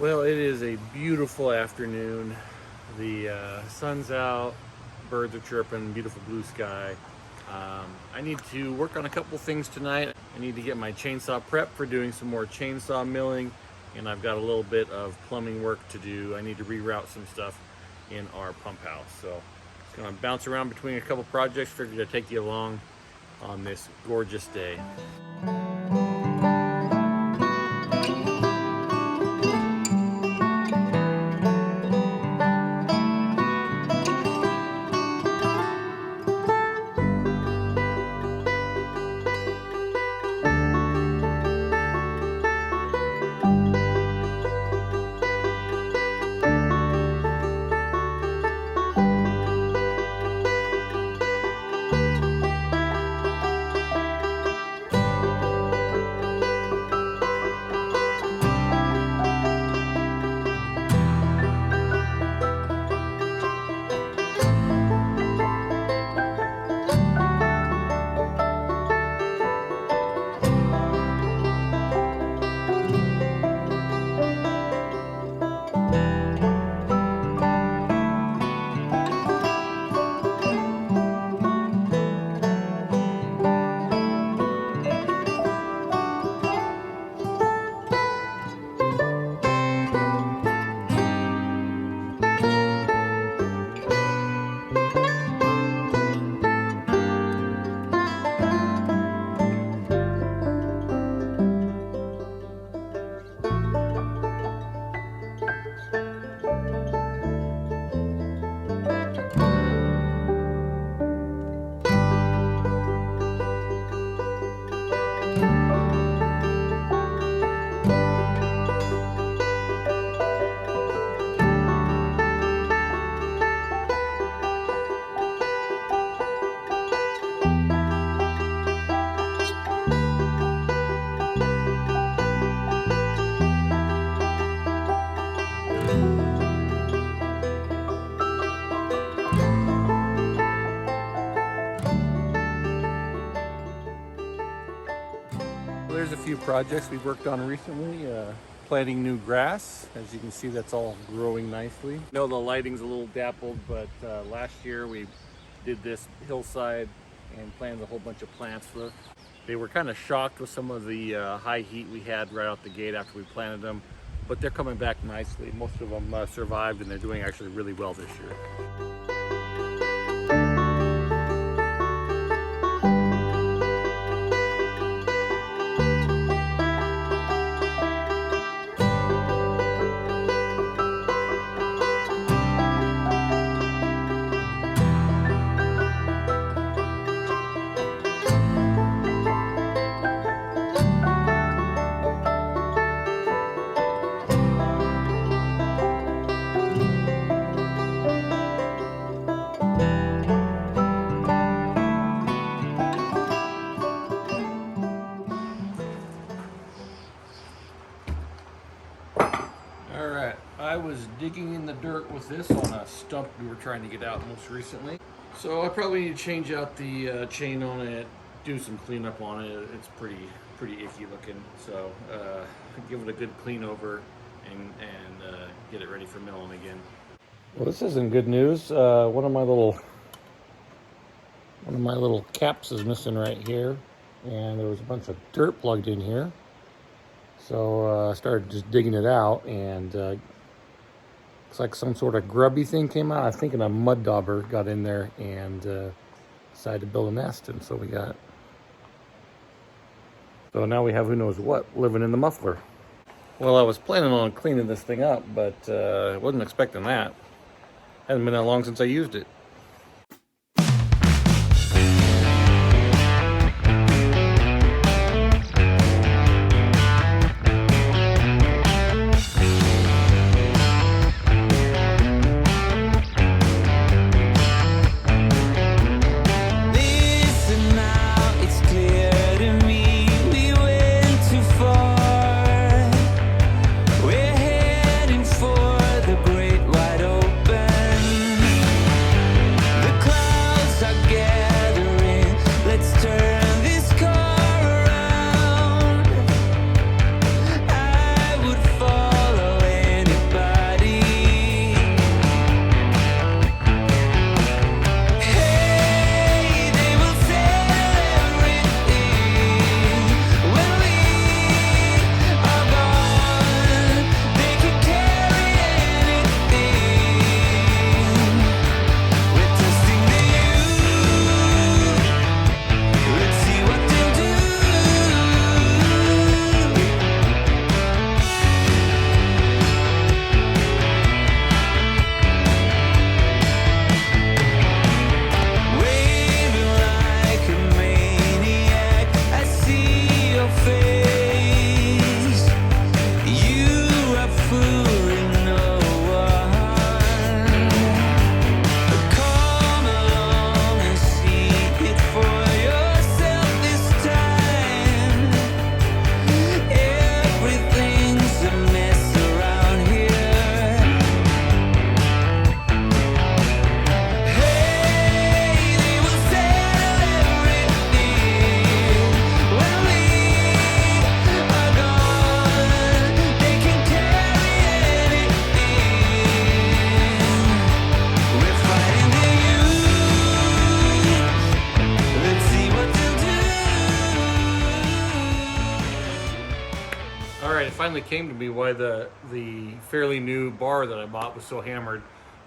Well, it is a beautiful afternoon. The sun's out, birds are chirping, beautiful blue sky. I need to work on a couple things tonight. I need to get my chainsaw prepped for doing some more chainsaw milling, and I've got a little bit of plumbing work to do. I need to reroute some stuff in our pump house. So just gonna bounce around between a couple projects. Figured I'd take you along on this gorgeous day. There's a few projects we've worked on recently. Planting new grass. As you can see, that's all growing nicely. I know the lighting's a little dappled, but last year we did this hillside and planted a whole bunch of plants. They were kind of shocked with some of the high heat we had right out the gate after we planted them, but they're coming back nicely. Most of them survived, and they're doing actually really well this year. I was digging in the dirt with this on a stump we were trying to get out most recently. So I probably need to change out the chain on it, do some cleanup on it. It's pretty icky looking. So give it a good clean over and get it ready for milling again. Well, this isn't good news. One of my little caps is missing right here, and there was a bunch of dirt plugged in here. So I started just digging it out, and looks like some sort of grubby thing came out. I think a mud dauber got in there and decided to build a nest, and so now we have who knows what living in the muffler. Well, I was planning on cleaning this thing up, but I wasn't expecting that. Hasn't been that long since I used it. right, it finally came to me why the fairly new bar that I bought was so hammered.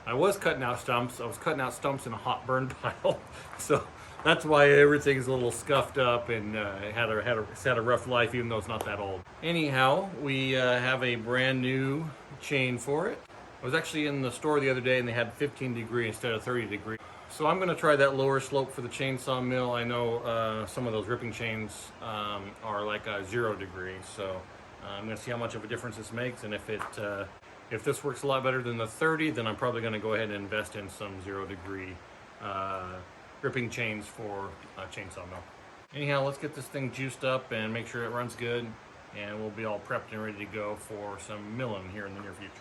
I was cutting out stumps. I was cutting out stumps in a hot burn pile, so that's why everything's a little scuffed up and it's had a rough life, even though it's not that old. Anyhow, we have a brand new chain for it. I was actually in the store the other day and they had 15 degree instead of 30 degree. So I'm going to try that lower slope for the chainsaw mill. I know some of those ripping chains are like a 0 degree, so I'm going to see how much of a difference this makes, and if this works a lot better than the 30, then I'm probably going to go ahead and invest in some 0 degree ripping chains for a chainsaw mill. Anyhow, let's get this thing juiced up and make sure it runs good, and we'll be all prepped and ready to go for some milling here in the near future.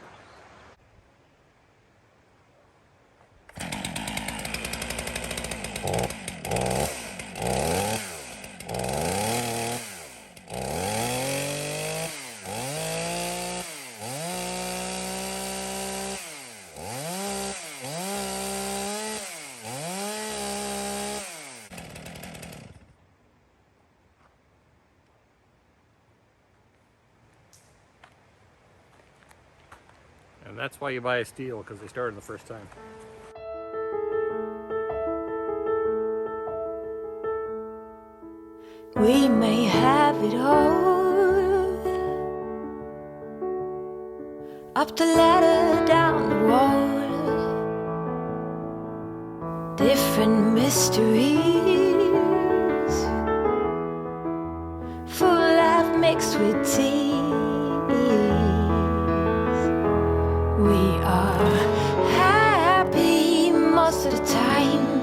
And that's why you buy a steel, because they started the first time. We may have it all, up the ladder, down the wall, different mysteries, full life mixed with tears. We are happy most of the time,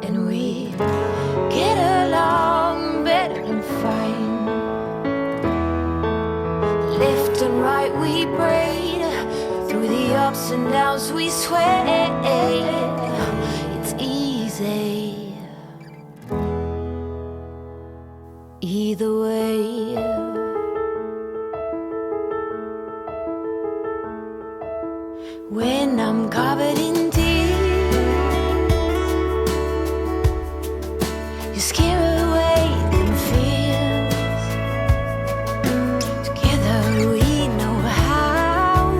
and we get along better than fine. Left and right we braid, through the ups and downs we sway. It's easy either way. When I'm covered in tears, you scare away them fears. Together we know how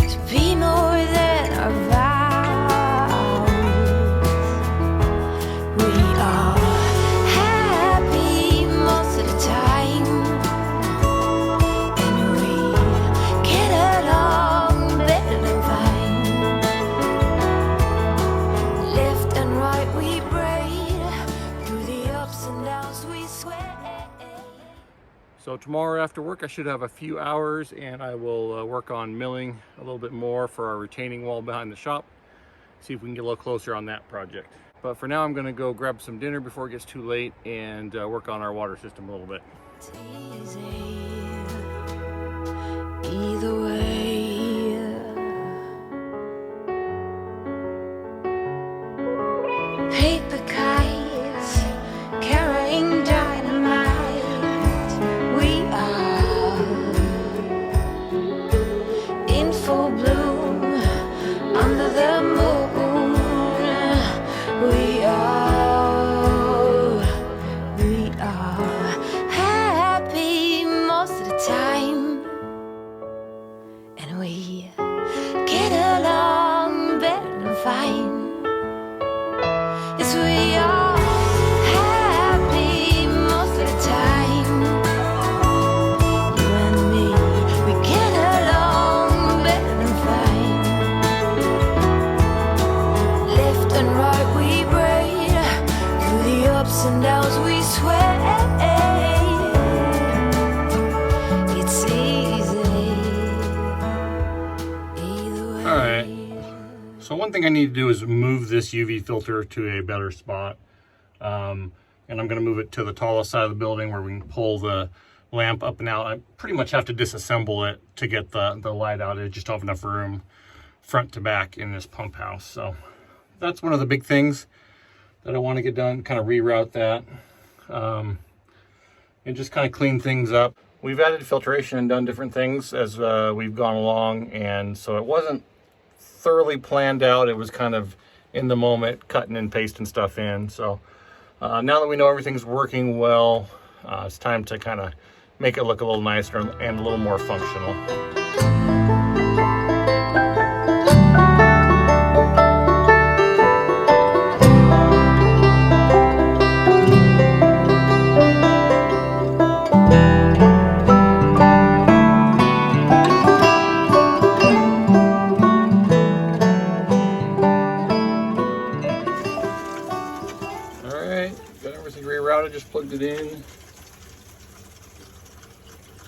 to be more than our vows. We are happy most of the time, and we get along better than fine. Left and right we braid, through the ups and downs we sway. So tomorrow after work I should have a few hours, and I will work on milling a little bit more for our retaining wall behind the shop. See if we can get a little closer on that project. But for now I'm going to go grab some dinner before it gets too late and work on our water system a little bit. It's easy either way. Paper kites carrying dynamite. We are in full bloom under the moon. We are happy most of the time, and we get along better than fine. Yes, we are happy most of the time. You and me, we get along better than fine. Left and right we braid, through the ups and downs we sway. It's easy either way. All right. So one thing I need to do is move this UV filter to a better spot. And I'm going to move it to the tallest side of the building where we can pull the lamp up and out. I pretty much have to disassemble it to get the light out. I just don't have enough room front to back in this pump house. So that's one of the big things that I want to get done, kind of reroute that and just kind of clean things up. We've added filtration and done different things as we've gone along, and so it wasn't thoroughly planned out. It was kind of in the moment, cutting and pasting stuff in. So now that we know everything's working well, it's time to kind of make it look a little nicer and a little more functional. Got everything rerouted, just plugged it in.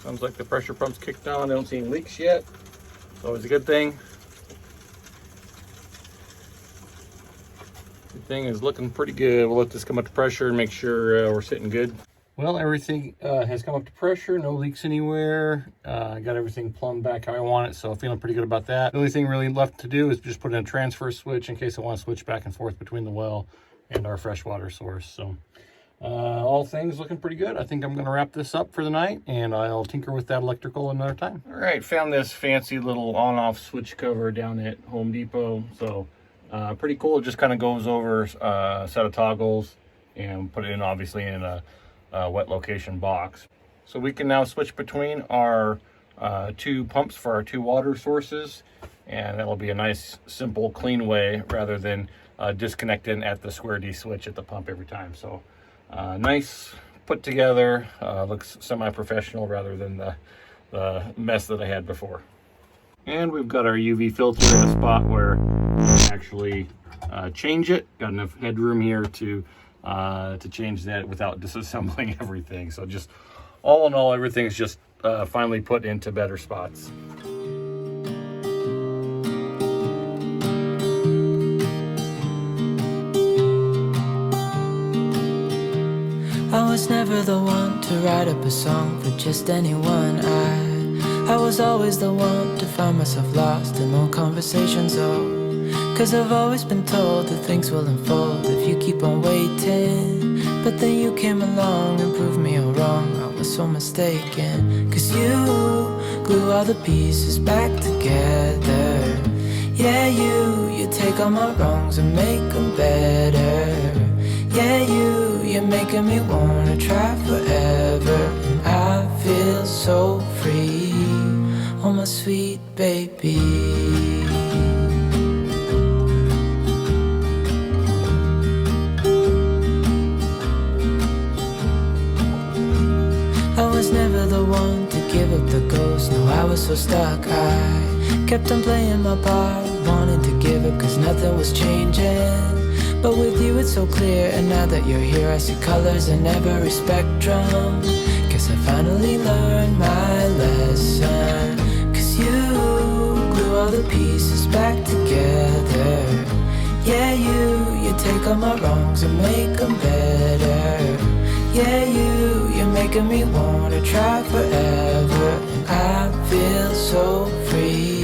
Sounds like the pressure pump's kicked on. I don't see any leaks yet. It's always a good thing. Everything is looking pretty good. We'll let this come up to pressure and make sure we're sitting good. Well, everything has come up to pressure. No leaks anywhere. I got everything plumbed back how I want it, so feeling pretty good about that. The only thing really left to do is just put in a transfer switch in case I want to switch back and forth between the well and our freshwater source. So all things looking pretty good. I think I'm going to wrap this up for the night, and I'll tinker with that electrical another time. All right, found this fancy little on-off switch cover down at Home Depot. So pretty cool. It just kind of goes over a set of toggles and put it in, obviously, in a wet location box. So we can now switch between our two pumps for our two water sources, and that'll be a nice, simple, clean way rather than disconnecting at the square D switch at the pump every time. So nice, put together, looks semi-professional rather than the mess that I had before. And we've got our UV filter in a spot where we can actually change it. Got enough headroom here to change that without disassembling everything. So just all in all, everything's just finally put into better spots. I was never the one to write up a song for just anyone. I was always the one to find myself lost in old conversations. Oh, 'cause I've always been told that things will unfold if you keep on waiting. But then you came along and proved me all wrong. I was so mistaken, 'cause you glue all the pieces back together. Yeah, you take all my wrongs and make them better. Yeah, you're making me wanna try forever. And I feel so free, oh my sweet baby. I was never the one to give up the ghost. No, I was so stuck. I kept on playing my part, wanting to give up 'cause nothing was changing. But with you it's so clear, and now that you're here I see colors in every spectrum. Guess I finally learned my lesson, 'cause you glue all the pieces back together. Yeah, you take all my wrongs and make them better. Yeah, you're making me wanna try forever. And I feel so free,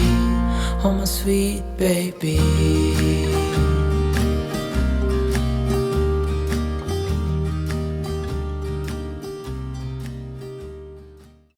oh my sweet baby.